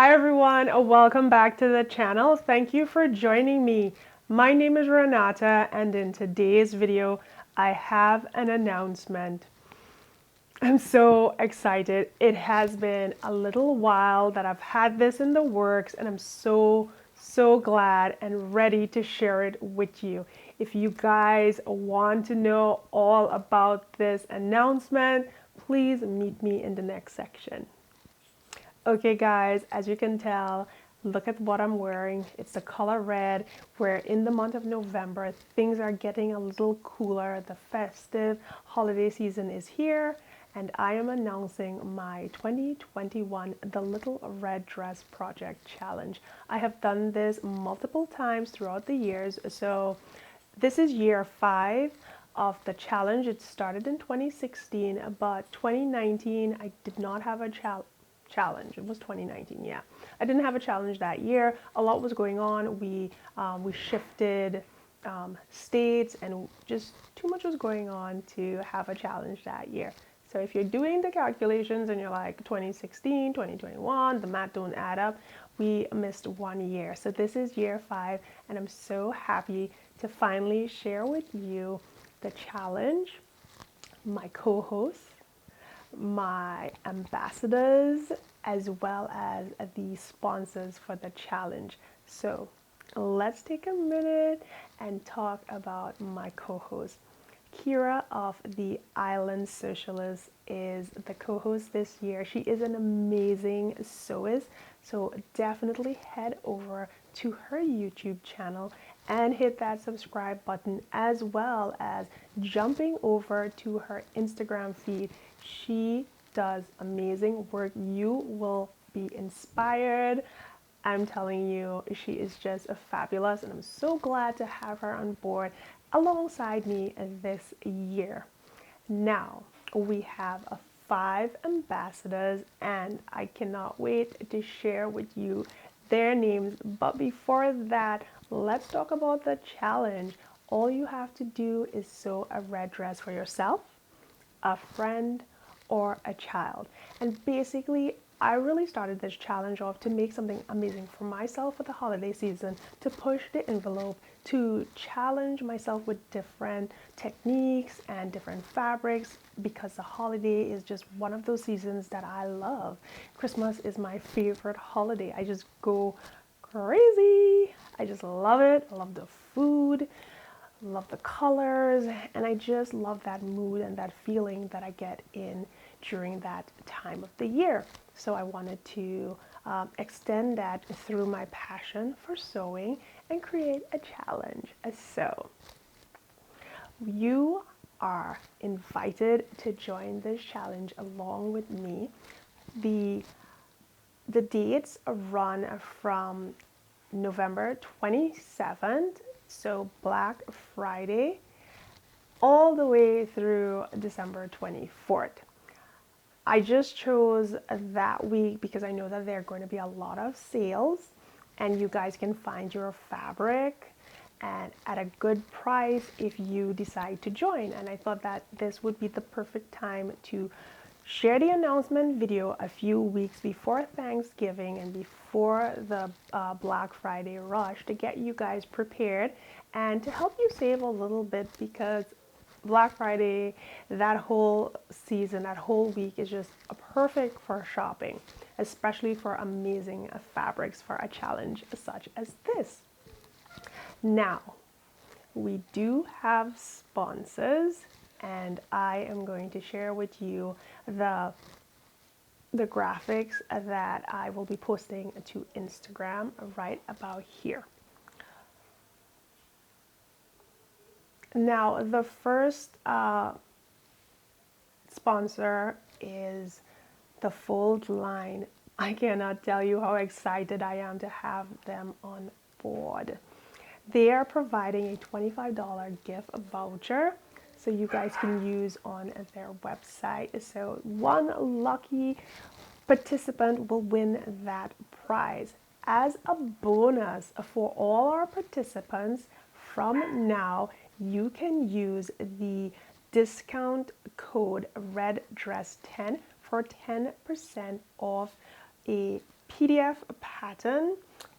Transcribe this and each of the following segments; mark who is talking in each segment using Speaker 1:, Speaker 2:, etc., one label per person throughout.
Speaker 1: Hi everyone, welcome back to the channel. Thank you for joining me. My name is Renata and in today's video I have an announcement. I'm so excited. It has been a little while that I've had this in the works and I'm so glad and ready to share it with you. If you guys want to know all about this announcement, please meet me in the next section. Okay guys, as you can tell, look at what I'm wearing. It's the color red. We're in the month of November. Things are getting a little cooler. The festive holiday season is here, and I am announcing my 2021 The Little Red Dress Project Challenge. I have done this multiple times throughout the years, so this is year 5 of the challenge. It started in 2016, but 2019 I did not have a challenge. It was 2019, yeah. I didn't have a challenge that year. A lot was going on. We shifted states and just too much was going on to have a challenge that year. So if you're doing the calculations and you're like 2016, 2021, the math don't add up, we missed 1 year. So this is year 5 and I'm so happy to finally share with you the challenge, my co-hosts, my ambassadors, as well as the sponsors for the challenge. So let's take a minute and talk about my co-host. Keira of the Island Socialist is the co-host this year. She is an amazing sewist, so definitely head over to her YouTube channel and hit that subscribe button, as well as jumping over to her Instagram feed. She does amazing work. You will be inspired. I'm telling you, she is just fabulous, and I'm so glad to have her on board alongside me this year. Now, we have 5 ambassadors, and I cannot wait to share with you their names. But before that, let's talk about the challenge. All you have to do is sew a red dress for yourself, a friend, or a child. And basically, I really started this challenge off to make something amazing for myself for the holiday season, to push the envelope, to challenge myself with different techniques and different fabrics, because the holiday is just one of those seasons that I love. Christmas is my favorite holiday. I just go crazy. I just love it. I love the food, love the colors, and I just love that mood and that feeling that I get in during that time of the year. So I wanted to extend that through my passion for sewing and create a challenge. So you are invited to join this challenge along with me. The dates run from November 27th, so Black Friday, all the way through December 24th. I just chose that week because I know that there are going to be a lot of sales and you guys can find your fabric and at a good price if you decide to join. And I thought that this would be the perfect time to share the announcement video a few weeks before Thanksgiving and before the Black Friday rush, to get you guys prepared and to help you save a little bit, because Black Friday, that whole season, that whole week is just perfect for shopping, especially for amazing fabrics for a challenge such as this. Now, we do have sponsors, and I am going to share with you the graphics that I will be posting to Instagram right about here. Now, the first sponsor is the Fold line. I cannot tell you how excited I am to have them on board. They are providing a $25 gift voucher so you guys can use on their website. So one lucky participant will win that prize. As a bonus for all our participants, from now you can use the discount code REDDRESS10 for 10% off a PDF pattern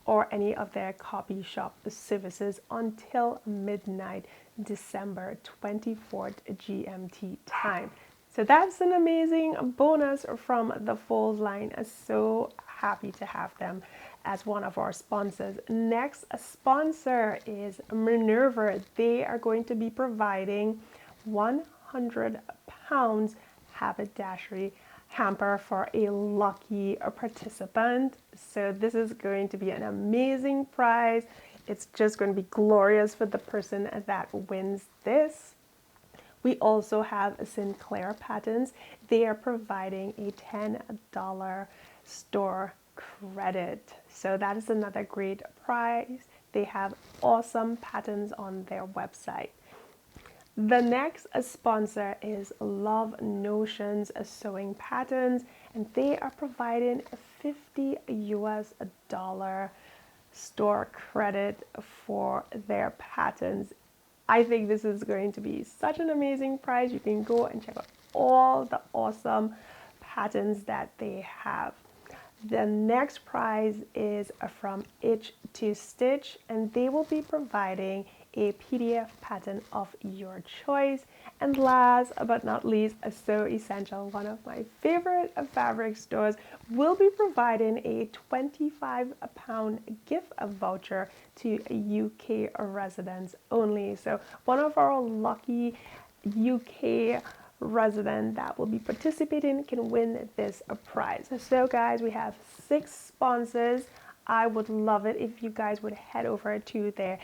Speaker 1: or any of their copy shop services until midnight, December 24th GMT time. So that's an amazing bonus from the Fold line. I'm so happy to have them as one of our sponsors. Next sponsor is Minerva. They are going to be providing 100 pounds haberdashery hamper for a lucky participant. So this is going to be an amazing prize. It's just going to be glorious for the person that wins this. We also have Sinclair Patents. They are providing a $10 store credit. So that is another great prize. They have awesome patterns on their website. The next sponsor is Love Notions Sewing Patterns, and they are providing $50 store credit for their patterns. I think this is going to be such an amazing prize. You can go and check out all the awesome patterns that they have. The next prize is from Itch to Stitch, and they will be providing a PDF pattern of your choice. And last but not least, So Essential, one of my favorite fabric stores, will be providing a 25-pound gift voucher to UK residents only. So one of our lucky UK resident that will be participating can win this prize. So guys, we have 6 sponsors. I would love it if you guys would head over to their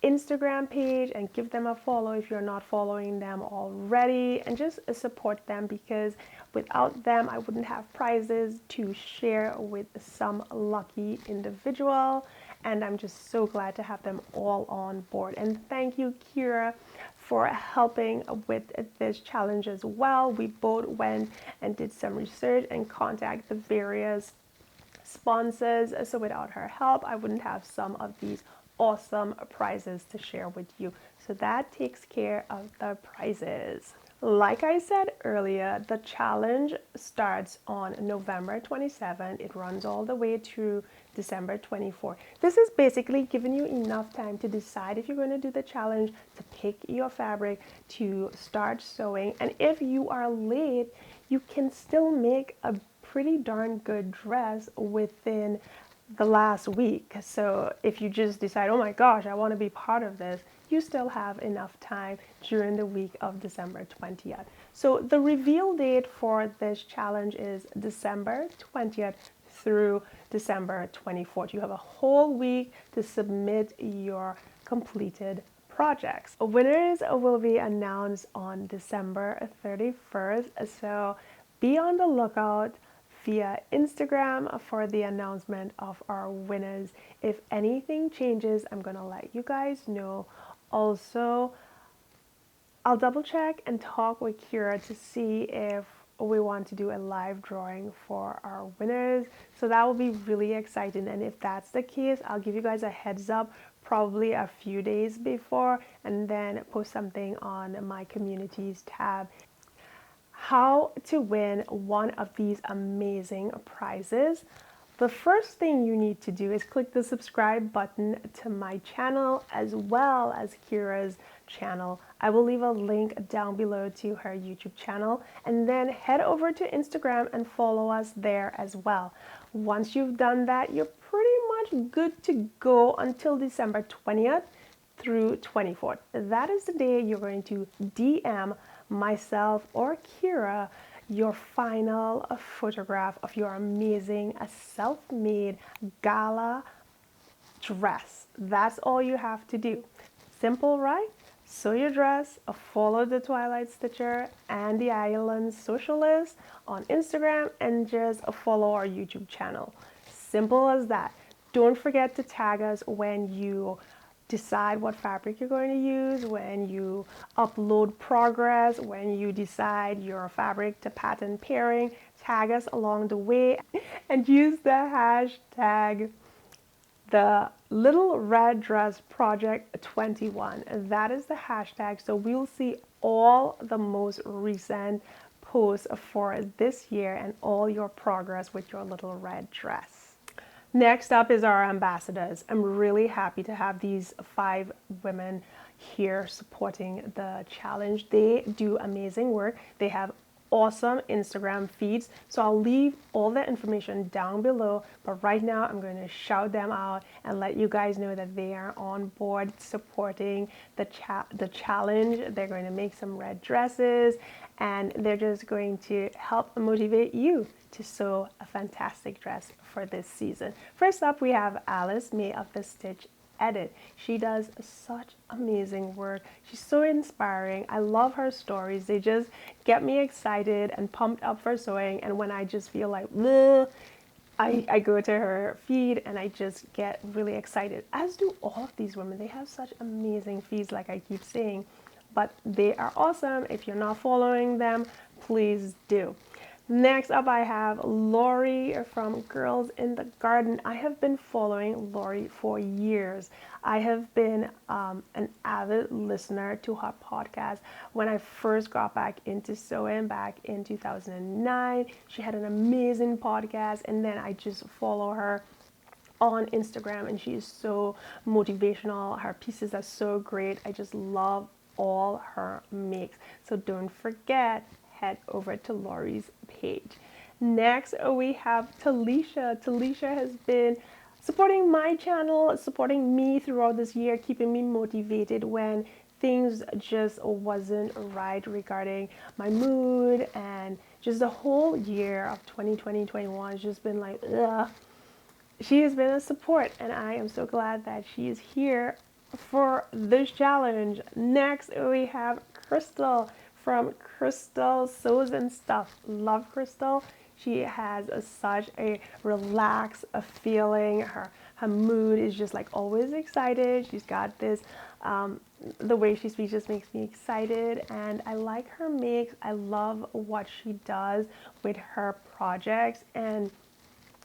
Speaker 1: Instagram page and give them a follow if you're not following them already, and just support them, because without them I wouldn't have prizes to share with some lucky individual, and I'm just so glad to have them all on board. And thank you, Keira, for helping with this challenge as well. We both went and did some research and contacted the various sponsors, so without her help I wouldn't have some of these awesome prizes to share with you. So that takes care of the prizes. Like I said earlier, the challenge starts on November 27. It runs all the way through December 24. This is basically giving you enough time to decide if you're going to do the challenge, to pick your fabric, to start sewing. And if you are late, you can still make a pretty darn good dress within the last week. So if you just decide, oh my gosh, I want to be part of this, you still have enough time during the week of December 20th. So the reveal date for this challenge is December 20th through December 24th. You have a whole week to submit your completed projects. Winners will be announced on December 31st. So be on the lookout via Instagram for the announcement of our winners. If anything changes, I'm gonna let you guys know. Also, I'll double check and talk with Keira to see if we want to do a live drawing for our winners. So that will be really exciting. And if that's the case, I'll give you guys a heads up probably a few days before, and then post something on my communities tab. How to win one of these amazing prizes. The first thing you need to do is click the subscribe button to my channel as well as Keira's channel. I will leave a link down below to her YouTube channel, and then head over to Instagram and follow us there as well. Once you've done that, you're pretty much good to go until December 20th through 24th. That is the day you're going to DM myself or Keira your final photograph of your amazing self-made gala dress. That's all you have to do. Simple, right? Sew your dress, follow the Twilight Stitcher and the Island Socialist on Instagram, and just follow our YouTube channel. Simple as that. Don't forget to tag us when you decide what fabric you're going to use, when you upload progress, when you decide your fabric to pattern pairing. Tag us along the way and use the hashtag thelittlereddressproject21. That is the hashtag, so we'll see all the most recent posts for this year and all your progress with your little red dress. Next up is our ambassadors. I'm really happy to have these 5 women here supporting the challenge. They do amazing work. They have awesome Instagram feeds. So I'll leave all the information down below. But right now I'm going to shout them out and let you guys know that they are on board supporting the challenge. They're going to make some red dresses and they're just going to help motivate you to sew a fantastic dress for this season. First up, we have Alice, May of the Stitch Edit. She does such amazing work. She's so inspiring. I love her stories. They just get me excited and pumped up for sewing. And when I just feel like, bleh, I go to her feed and I just get really excited, as do all of these women. They have such amazing feeds, like I keep saying, but they are awesome. If you're not following them, please do. Next up, I have Lori from Girls in the Garden. I have been following Lori for years. I have been an avid listener to her podcast. When I first got back into sewing back in 2009, she had an amazing podcast, and then I just follow her on Instagram and she is so motivational. Her pieces are so great. I just love all her makes. So don't forget, head over to Lori's page. Next, we have Talisha. Talisha has been supporting my channel, supporting me throughout this year, keeping me motivated when things just wasn't right regarding my mood, and just the whole year of 2020-21 has just been like, ugh. She has been a support, and I am so glad that she is here for this challenge. Next, we have Crystal from Crystal Sews and Stuff. Love Crystal. She has such a relaxed feeling. Her mood is just like always excited. She's got this, the way she speaks just makes me excited, and I like her makes. I love what she does with her projects, and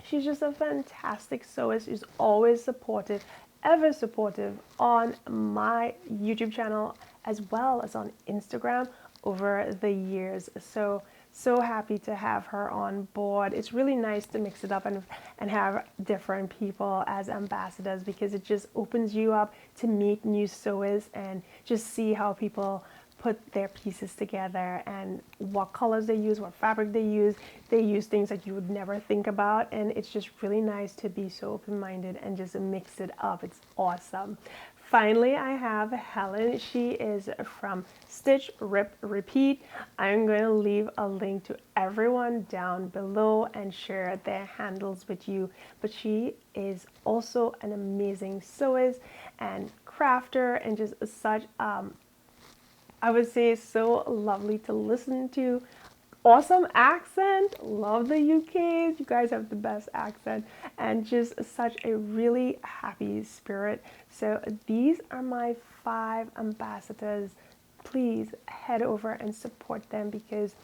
Speaker 1: she's just a fantastic sewist. She's always supportive, ever supportive on my YouTube channel as well as on Instagram over the years. So happy to have her on board. It's really nice to mix it up and have different people as ambassadors, because it just opens you up to meet new sewists and just see how people put their pieces together and what colors they use, what fabric they use. They use things that you would never think about, and it's just really nice to be so open-minded and just mix it up. It's awesome. Finally, I have Helen. She is from Stitch, Rip, Repeat. I'm going to leave a link to everyone down below and share their handles with you. But she is also an amazing sewist and crafter, and just such I would say so lovely to listen to. Awesome accent. Love the UKs. You guys have the best accent, and just such a really happy spirit. So these are my 5 ambassadors. Please head over and support them, because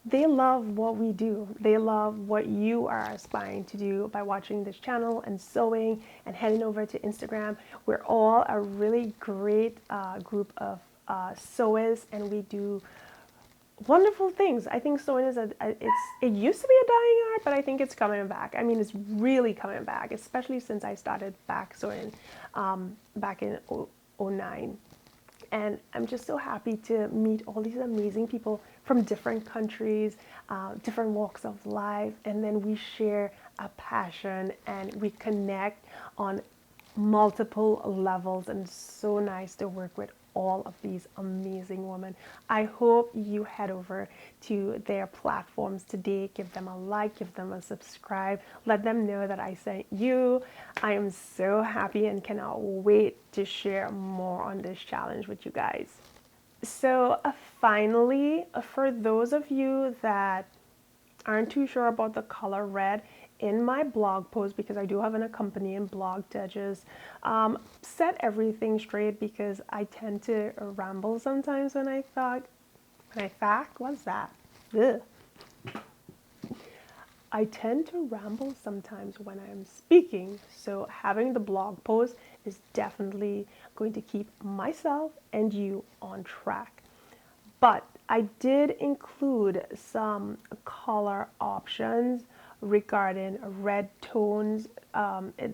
Speaker 1: they love what we do. They love what you are aspiring to do by watching this channel and sewing and heading over to Instagram. We're all a really great group of sewists, and we do wonderful things. I think sewing is it used to be a dying art, but I think it's coming back. I mean, it's really coming back, especially since I started back sewing back in 2009. And I'm just so happy to meet all these amazing people from different countries, different walks of life, and then we share a passion and we connect on multiple levels, and so nice to work with all of these amazing women. I hope you head over to their platforms today. Give them a like, give them a subscribe, let them know that I sent you. I am so happy and cannot wait to share more on this challenge with you guys. So finally, for those of you that aren't too sure about the color red, in my blog post, because I do have an accompanying blog to just set everything straight, because I tend to ramble sometimes when I what's that? Ugh. I tend to ramble sometimes when I'm speaking, so having the blog post is definitely going to keep myself and you on track. But I did include some color options regarding red tones.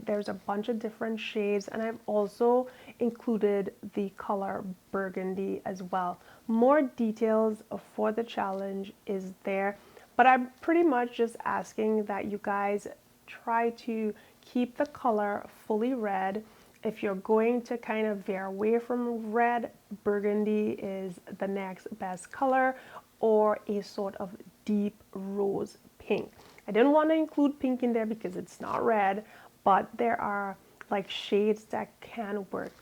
Speaker 1: There's a bunch of different shades, and I've also included the color burgundy as well. More details for the challenge is there, but I'm pretty much just asking that you guys try to keep the color fully red. If you're going to kind of veer away from red, burgundy is the next best color, or a sort of deep rose pink. I didn't want to include pink in there because it's not red, but there are like shades that can work,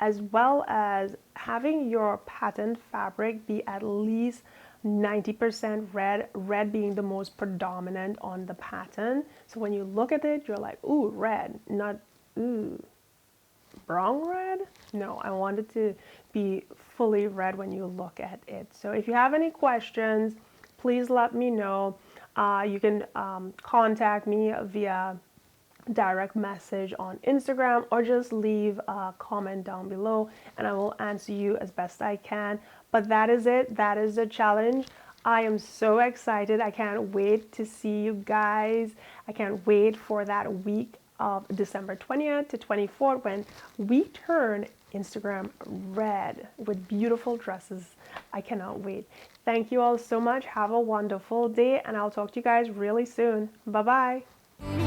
Speaker 1: as well as having your pattern fabric be at least 90% red, red being the most predominant on the pattern. So when you look at it, you're like, ooh, red, not ooh, brown red. No, I want it to be fully red when you look at it. So if you have any questions, please let me know. You can contact me via direct message on Instagram, or just leave a comment down below and I will answer you as best I can. But that is it. That is the challenge. I am so excited. I can't wait to see you guys. I can't wait for that week of December 20th to 24th when we turn Instagram red with beautiful dresses. I cannot wait. Thank you all so much. Have a wonderful day, and I'll talk to you guys really soon. Bye bye.